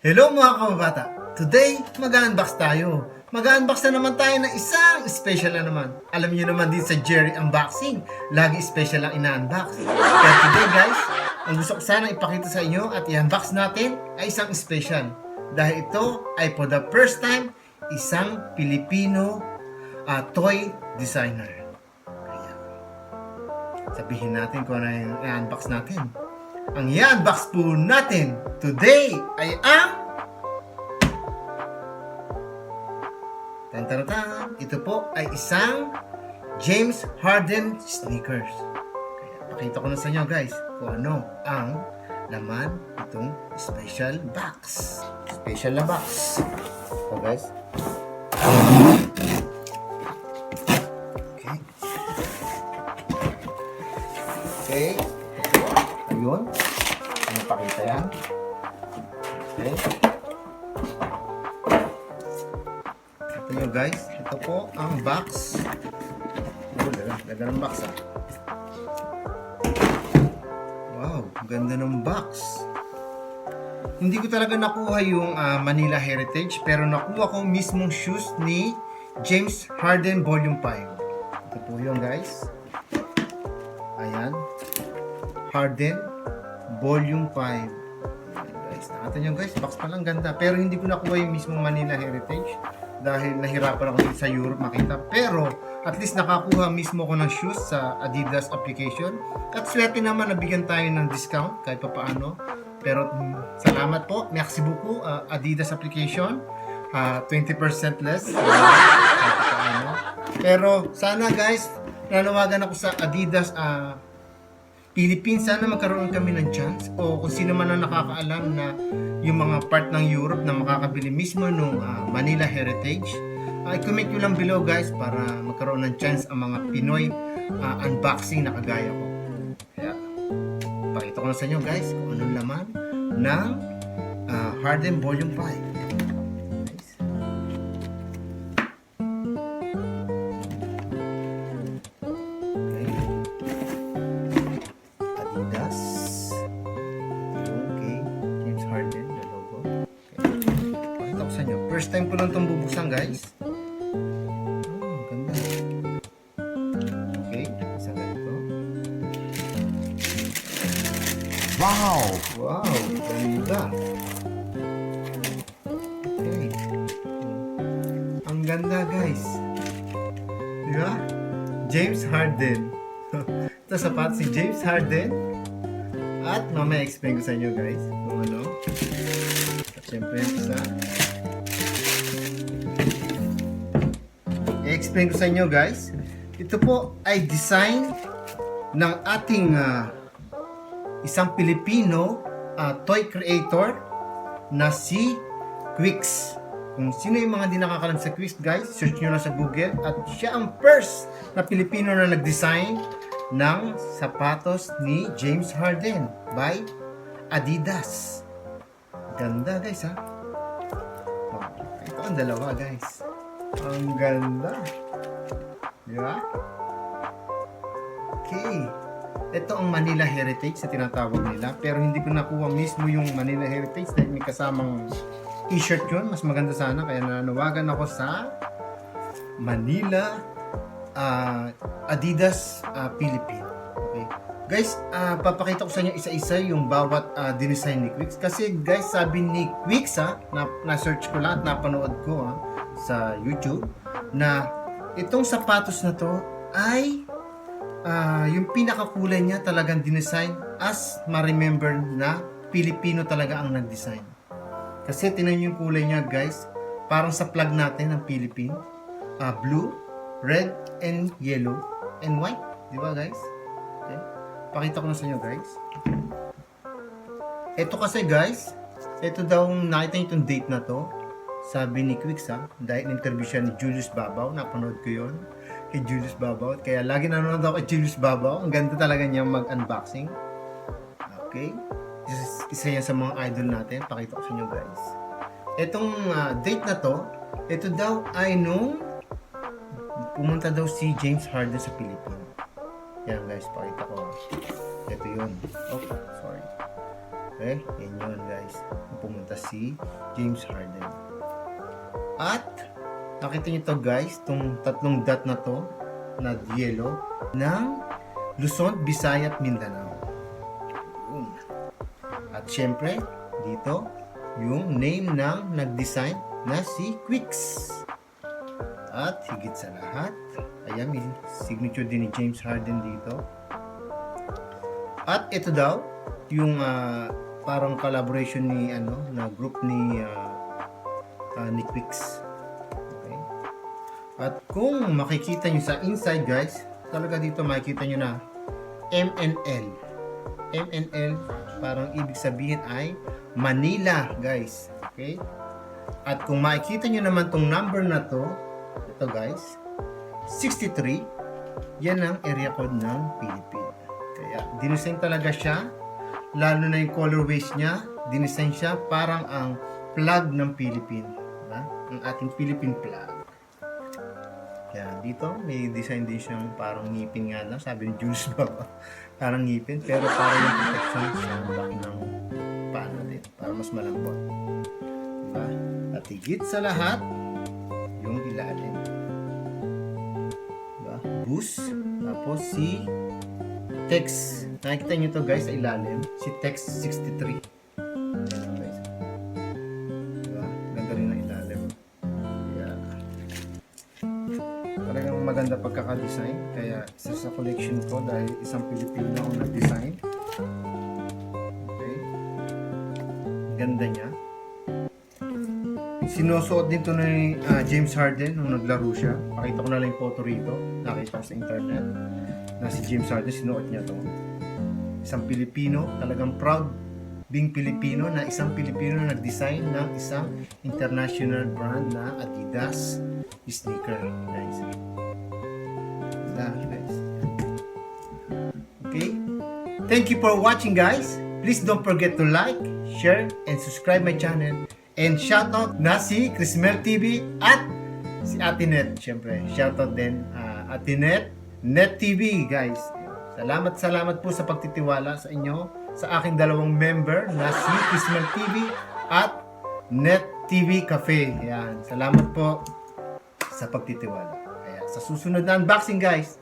Hello mga kababata! Today, mag-unbox tayo. Mag-unbox na naman tayo ng isang special na naman. Alam niyo naman din sa Jerry Unboxing, lagi special ang ina-unbox. Pero today guys, ang gusto ko sana ipakita sa inyo at i-unbox natin ay isang special. Dahil ito ay for the first time, isang Filipino toy designer. Kaya, sabihin natin kung ano yung i-unbox natin. Ang i-unbox po natin today ay ang Tan-tan-tan! Ito po ay isang James Harden sneakers. Kaya pakita ko na sa inyo guys kung ano ang laman itong special box. Special na box. So guys. Okay. Okay. Ayun. Ano pakita yan? Okay. Ito guys, ito po ang box. Ganda ng box ah. Wow, ganda ng box. Hindi ko talaga nakuha yung Manila Heritage, pero nakuha ko mismong shoes ni James Harden Volume 5. Ito po yun guys. Ayan. Harden Volume 5. Ayan, guys, nakita nyo guys, box pa lang ganda. Pero hindi ko nakuha yung mismong Manila Heritage dahil nahirapan ako dito sa Europe makita. Pero at least nakakuha mismo ko ng shoes sa Adidas application. At swerte naman nabigyan tayo ng discount kahit pa paano. Pero salamat po, merci beaucoup Adidas application. 20% less. Kahit pa paano. Pero sana guys, nanawagan ako sa Adidas Philippines, sana magkaroon kami ng chance o kung sino man ang nakakaalam na yung mga part ng Europe na makakabili mismo ng Manila Heritage, i-comment nyo lang below guys para magkaroon ng chance ang mga Pinoy unboxing na kagaya ko. Kaya pakita ko na sa inyo guys kung anong laman ng Harden Volume 5. First time ko lang itong bubuksan guys. Ganda. Okay, isang ganito. Wow! Wow, ganda. Okay. Ang ganda guys. Diba? James Harden. Ito sapat si James Harden. At mamaya explain ko sa inyo guys kung ano. At syempre sa i-explain ko sa inyo guys. Ito po ay design ng ating isang Filipino toy creator na si Quiccs. Kung sino yung mga di nakakalam sa Quiccs guys, search nyo lang sa Google. At siya ang first na Filipino na nag-design ng sapatos ni James Harden by Adidas. Ganda guys ha. Wow. Ito ang dalawa guys. Ang ganda. Diba? Okay. Ito ang Manila Heritage na tinatawag nila. Pero hindi ko nakuha mismo yung Manila Heritage dahil may kasamang t-shirt yun. Mas maganda sana. Kaya nanawagan ako sa Manila Adidas Philippine. Okay. Guys, papakita ko sa inyo isa-isa yung bawat dinesign ni Quiccs. Kasi guys, sabi ni Quiccs na-search ko lang at napanood ko sa YouTube na itong sapatos na to ay yung pinakakulay niya talagang dinesign as ma-remember na Filipino talaga ang nag-design. Kasi tinan yung kulay niya guys, parang sa flag natin ng Philippine, blue, red, and yellow, and white. Di ba guys? Okay. Pakita ko na sa inyo guys. Ito kasi guys, ito daw nakita itong date na to. Sabi ni Quiccs dahil interview siya ni Julius Babaw, napanood ko yun kay Julius Babaw, kaya lagi nanonood ako kay Julius Babaw. Ang ganda talaga niya mag-unboxing. Okay, isa yan sa mga idol natin. Pakita ko sa inyo guys. Itong date na to, ito daw ay nung pumunta daw si James Harden sa Philippine. Yan guys, pakita ko. Ito yun. Oh, sorry. Okay? Yan yun guys. Pumunta si James Harden. At nakita nyo to guys, itong tatlong dot na to, na yellow, ng Luzon, Visayas at Mindanao. Yun. At syempre, dito, yung name ng nag-design na si Quicks. At higit sa lahat, ayan, may signature din ni James Harden dito. At ito daw, yung parang collaboration ni na group ni Quicks. Okay. At kung makikita nyo sa inside guys, talaga dito makikita nyo na MNL. MNL parang ibig sabihin ay Manila guys. Okay? At kung makikita nyo naman tong number na to, ito guys, 63, yan ang area code ng Philippine. Kaya dinesign talaga siya, lalo na yung colorways niya, dinesign siya parang ang flag ng Philippine, diba? Ang ating Philippine flag. Kaya dito may design din siyang parang ngipin nga lang, sabi ni Jules Baba, parang ngipin, pero parang yung protection sa back ng paano din, para mas malambot. Diba? At higit sa lahat, yung ilalim. Diba? Boost, tapos si text. Nakikita nyo to guys sa ilalim, si text 63. Ayan guys. Diba? Ganda rin ang ilalim. Kaya talagang maganda pagkaka-design. Kaya isa sa collection ko dahil isang Filipino ang nag-design. Okay. Ganda niya. Sinusuot din to ni James Harden nung naglaro siya. Pakita ko na lang yung photo rito. Nakita ko sa internet na si James Harden, sinuot niya to. Isang Pilipino, talagang proud being Filipino, na isang Pilipino na nag-design ng isang international brand na Adidas sneaker guys. Guys. Okay? Thank you for watching guys. Please don't forget to like, share, and subscribe my channel. And shoutout na si Crismel TV at si Ate Net. Siyempre, shoutout din Ate Net, Net TV guys. Salamat po sa pagtitiwala sa inyo, sa aking dalawang member na si Crismel TV at Net TV Cafe. Yan. Salamat po sa pagtitiwala. Kaya sa susunod na unboxing guys,